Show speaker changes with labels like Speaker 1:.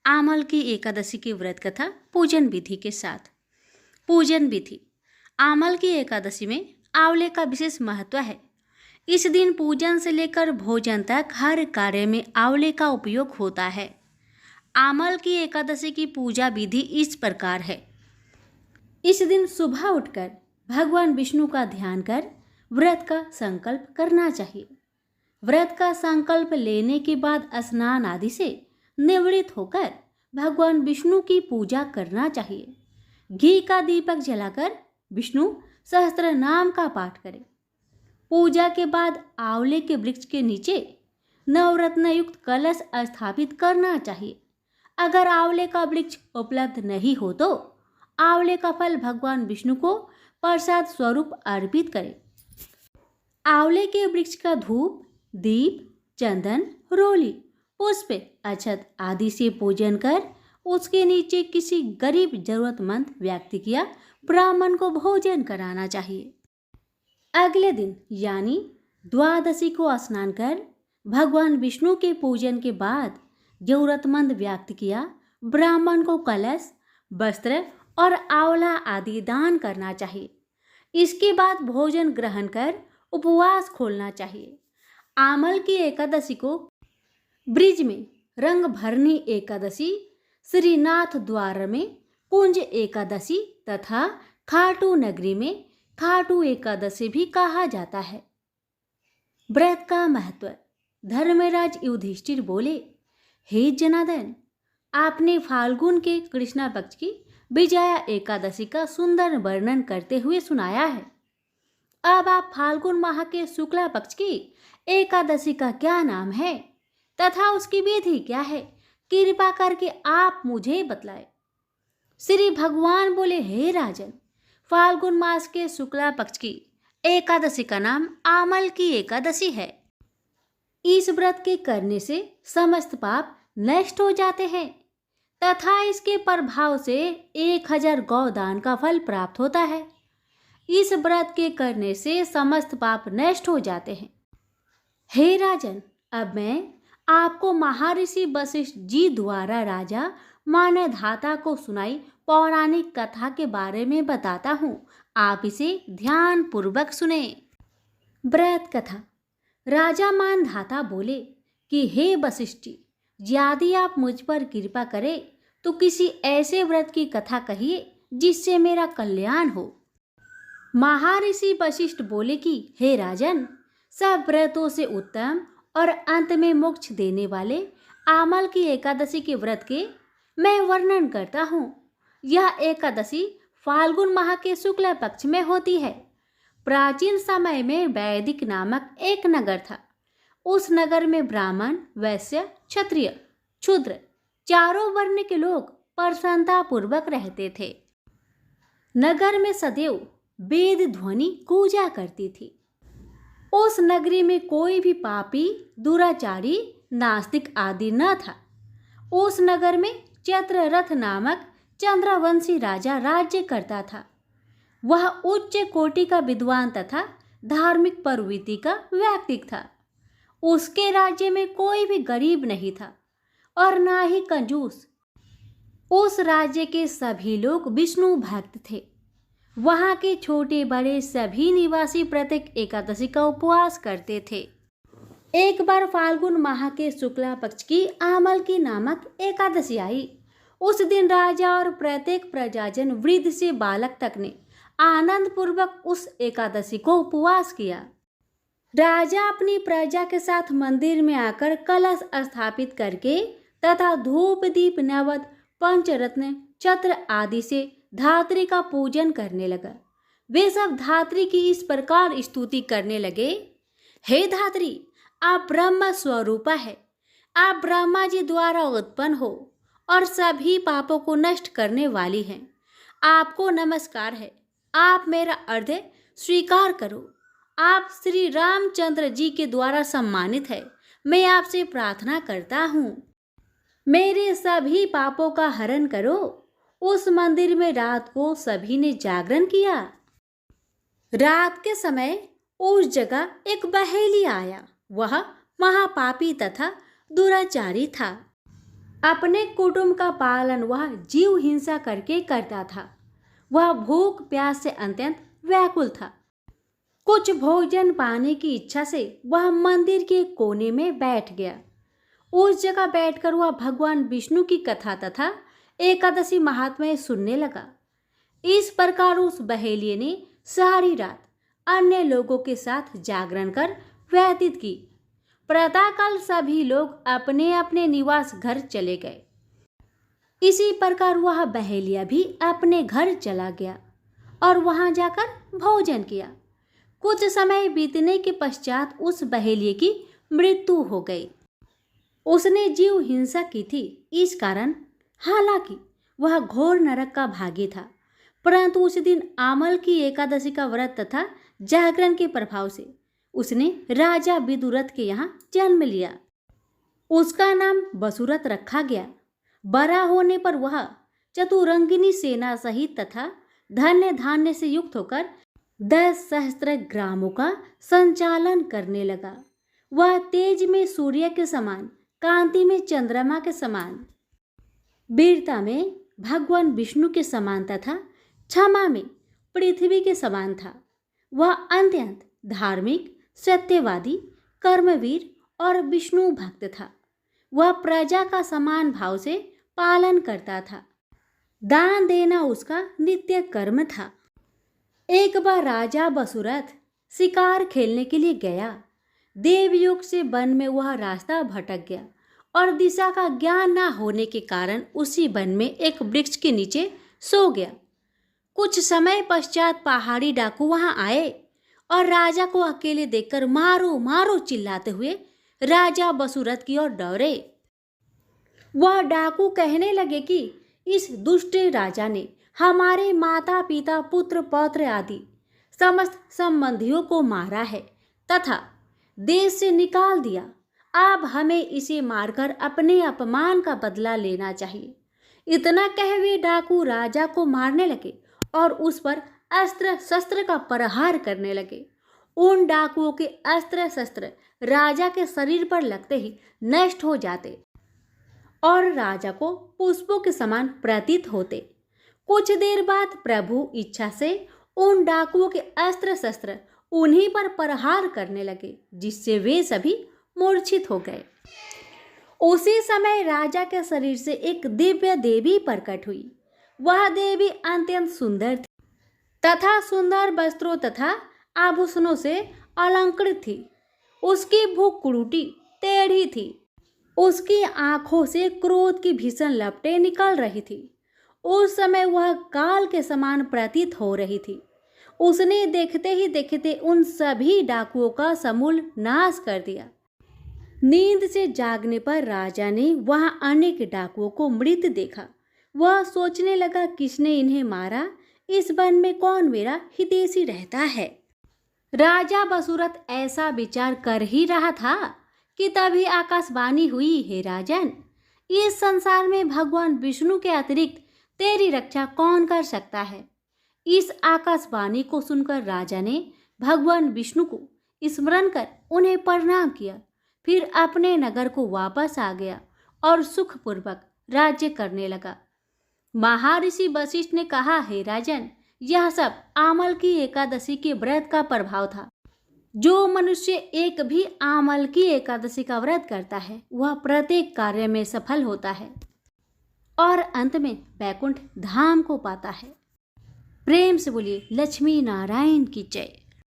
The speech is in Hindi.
Speaker 1: आमल की एकादशी की व्रत कथा पूजन विधि के साथ। पूजन विधि। आमल की एकादशी में आंवले का विशेष महत्व है। इस दिन पूजन से लेकर भोजन तक हर कार्य में आंवले का उपयोग होता है। आमल की एकादशी की पूजा विधि इस प्रकार है। इस दिन सुबह उठकर भगवान विष्णु का ध्यान कर व्रत का संकल्प करना चाहिए। व्रत का संकल्प लेने के बाद स्नान आदि से निवृत्त होकर भगवान विष्णु की पूजा करना चाहिए। घी का दीपक जलाकर विष्णु सहस्त्र नाम का पाठ करें। पूजा के बाद आंवले के वृक्ष के नीचे नवरत्न युक्त कलश स्थापित करना चाहिए। अगर आंवले का वृक्ष उपलब्ध नहीं हो तो आंवले का फल भगवान विष्णु को प्रसाद स्वरूप अर्पित करें। आंवले के वृक्ष का धूप, दीप, चंदन, रोली, पुष्प, अक्षत आदि से पूजन कर उसके नीचे किसी गरीब जरूरतमंद व्यक्ति या ब्राह्मण को भोजन कराना चाहिए। अगले दिन यानी द्वादशी को स्नान कर भगवान विष्णु के पूजन के बाद जरूरतमंद व्यक्ति या ब्राह्मण को कलश, वस्त्र और आंवला आदि दान करना चाहिए। इसके बाद भोजन ग्रहण कर उपवास खोलना चाहिए। आमल की एकादशी को ब्रिज में रंग भरनी एकादशी, श्रीनाथ द्वार में कुंज एकादशी तथा खाटू नगरी में खाटू एकादशी भी कहा जाता है। व्रत का महत्व। धर्मराज युधिष्ठिर बोले, हे जनार्दन, आपने फाल्गुन के कृष्णा पक्ष की विजया एकादशी का सुंदर वर्णन करते हुए सुनाया है। अब आप फाल्गुन माह के शुक्ला पक्ष की एकादशी का क्या नाम है तथा उसकी विधि क्या है, कृपा करके आप मुझे बतलाए। श्री भगवान बोले, हे राजन, फाल्गुन मास के शुक्ला पक्ष की एकादशी का नाम आमल की एकादशी है। इस व्रत के करने से समस्त पाप नष्ट हो जाते हैं तथा इसके प्रभाव से 1000 गौदान का फल प्राप्त होता है। इस व्रत के करने से समस्त पाप नष्ट हो जाते हैं। हे राजन, अब मैं आपको महर्षि वशिष्ठ जी द्वारा राजा मानधाता को सुनाई पौराणिक कथा के बारे में बताता हूँ। आप इसे ध्यान पूर्वक सुने। व्रत कथा। राजा मानधाता बोले कि हे वशिष्ठ जी, यदि आप मुझ पर कृपा करें तो किसी ऐसे व्रत की कथा कहिए जिससे मेरा कल्याण हो। महर्षि वशिष्ठ बोले कि हे राजन, सब व्रतों से उत्तम और अंत में मोक्ष देने वाले आमल की एकादशी के व्रत के मैं वर्णन करता हूँ। यह एकादशी फाल्गुन माह के शुक्ल पक्ष में होती है। प्राचीन समय में वैदिक नामक एक नगर था। उस नगर में ब्राह्मण, वैश्य, क्षत्रिय, शूद्र चारों वर्ण के लोग प्रसन्नता पूर्वक रहते थे। नगर में सदैव वेद ध्वनि गूंजा करती थी। उस नगरी में कोई भी पापी, दुराचारी, नास्तिक आदि न था। उस नगर में चैत्ररथ नामक चंद्रवंशी राजा राज्य करता था। वह उच्च कोटि का विद्वान तथा धार्मिक प्रवृत्ति का व्यक्ति था। उसके राज्य में कोई भी गरीब नहीं था और ना ही कंजूस। उस राज्य के सभी लोग विष्णु भक्त थे। वहाँ के छोटे बड़े सभी निवासी प्रत्येक एकादशी का उपवास करते थे। एक बार फाल्गुन माह के शुक्ला पक्ष की आमल की नामक एकादशी आई। उस दिन राजा और प्रत्येक प्रजाजन, वृद्ध से बालक तक ने आनंद पूर्वक उस एकादशी को उपवास किया। राजा अपनी प्रजा के साथ मंदिर में आकर कलश स्थापित करके तथा धूप, दीप, नैवेद्य, पंचरत्न, छत्र आदि से धात्री का पूजन करने लगा। वे सब धात्री की इस प्रकार स्तुति करने लगे, हे धात्री, आप ब्रह्म स्वरूपा है। आप ब्रह्मा जी द्वारा उत्पन्न हो और सभी पापों को नष्ट करने वाली हैं। आपको नमस्कार है। आप मेरा अर्घ्य स्वीकार करो। आप श्री रामचंद्र जी के द्वारा सम्मानित है। मैं आपसे प्रार्थना करता हूँ, मेरे सभी पापों का हरण करो। उस मंदिर में रात को सभी ने जागरण किया। रात के समय उस जगह एक बहेली आया। वह महापापी तथा दुराचारी था। अपने कुटुंब का पालन वह जीव हिंसा करके करता था। वह भूख प्यास से अत्यंत व्याकुल था। कुछ भोजन पाने की इच्छा से वह मंदिर के कोने में बैठ गया। उस जगह बैठकर वह भगवान विष्णु की कथा तथा एकादशी महात्म्य सुनने लगा। इस प्रकार उस बहेलिये ने सारी रात अन्य लोगों के साथ जागरण कर व्यतीत की। प्रातःकाल सभी लोग अपने अपने निवास घर चले गए। इसी प्रकार वह बहेलिया भी अपने घर चला गया और वहां जाकर भोजन किया। कुछ समय बीतने के पश्चात उस बहेलिये की मृत्यु हो गई। उसने जीव हिंसा की थी, इस कारण हालांकि वह घोर नरक का भागी था, परंतु उस दिन आमल की एकादशी का व्रत तथा जागरण के प्रभाव से उसने राजा विदुरथ के यहाँ जन्म लिया। उसका नाम वसुरथ रखा गया। बड़ा होने पर वह चतुरंगिनी सेना सहित तथा धन्य धान्य से युक्त होकर 10 सहस्त्र ग्रामों का संचालन करने लगा। वह तेज में सूर्य के समान, कांति में चंद्रमा के समान, वीरता में भगवान विष्णु के समान तथा क्षमा में पृथ्वी के समान था। वह अत्यंत धार्मिक, सत्यवादी, कर्मवीर और विष्णु भक्त था। वह प्रजा का समान भाव से पालन करता था। दान देना उसका नित्य कर्म था। एक बार राजा वसुरथ शिकार खेलने के लिए गया। देवयुग से वन में वह रास्ता भटक गया और दिशा का ज्ञान न होने के कारण उसी वन में एक वृक्ष के नीचे सो गया। कुछ समय पश्चात पहाड़ी डाकू वहां आए और राजा को अकेले देखकर मारो मारो चिल्लाते हुए राजा वसुरथ की ओर दौड़े। वह डाकू कहने लगे कि इस दुष्ट राजा ने हमारे माता पिता पुत्र पौत्र आदि समस्त संबंधियों को मारा है तथा देश से निकाल दिया। अब हमें इसे मारकर अपने अपमान का बदला लेना चाहिए। इतना कहे हुए डाकू राजा को मारने लगे और उस पर अस्त्र शस्त्र का प्रहार करने लगे। उन डाकुओं के अस्त्र शस्त्र राजा के शरीर पर लगते ही नष्ट हो जाते और राजा को पुष्पों के समान प्रतीत होते। कुछ देर बाद प्रभु इच्छा से उन डाकुओं के अस्त्र शस्त्र उन्हीं पर प्रहार करने लगे, जिससे वे सभी मूर्छित हो गए। उसी समय राजा के शरीर से एक दिव्य देवी प्रकट हुई। वह देवी अत्यंत सुंदर थी तथा सुंदर वस्त्रों तथा आभूषणों से अलंकृत थी। उसकी भूख कुरूटी टेढ़ी थी। उसकी आंखों से क्रोध की भीषण लपटें निकल रही थी। उस समय वह काल के समान प्रतीत हो रही थी। उसने देखते ही देखते उन सभी डाकुओं का समूल नाश कर दिया। नींद से जागने पर राजा ने वहां अनेक डाकुओं को मृत देखा। वह सोचने लगा, किसने इन्हें मारा? इस वन में कौन मेरा हितैषी रहता है? राजा वसुरथ ऐसा विचार कर ही रहा था कि तभी आकाशवाणी हुई, हे राजन, इस संसार में भगवान विष्णु के अतिरिक्त तेरी रक्षा कौन कर सकता है? इस आकाशवाणी को सुनकर राजा ने भगवान विष्णु को स्मरण कर उन्हें प्रणाम किया। फिर अपने नगर को वापस आ गया और सुखपूर्वक राज्य करने लगा। महर्षि वशिष्ठ ने कहा, हे राजन, यह सब आमल की एकादशी के व्रत का प्रभाव था। जो मनुष्य एक भी आमल की एकादशी का व्रत करता है वह प्रत्येक कार्य में सफल होता है और अंत में वैकुंठ धाम को पाता है। प्रेम से बोलिए लक्ष्मी नारायण की जय।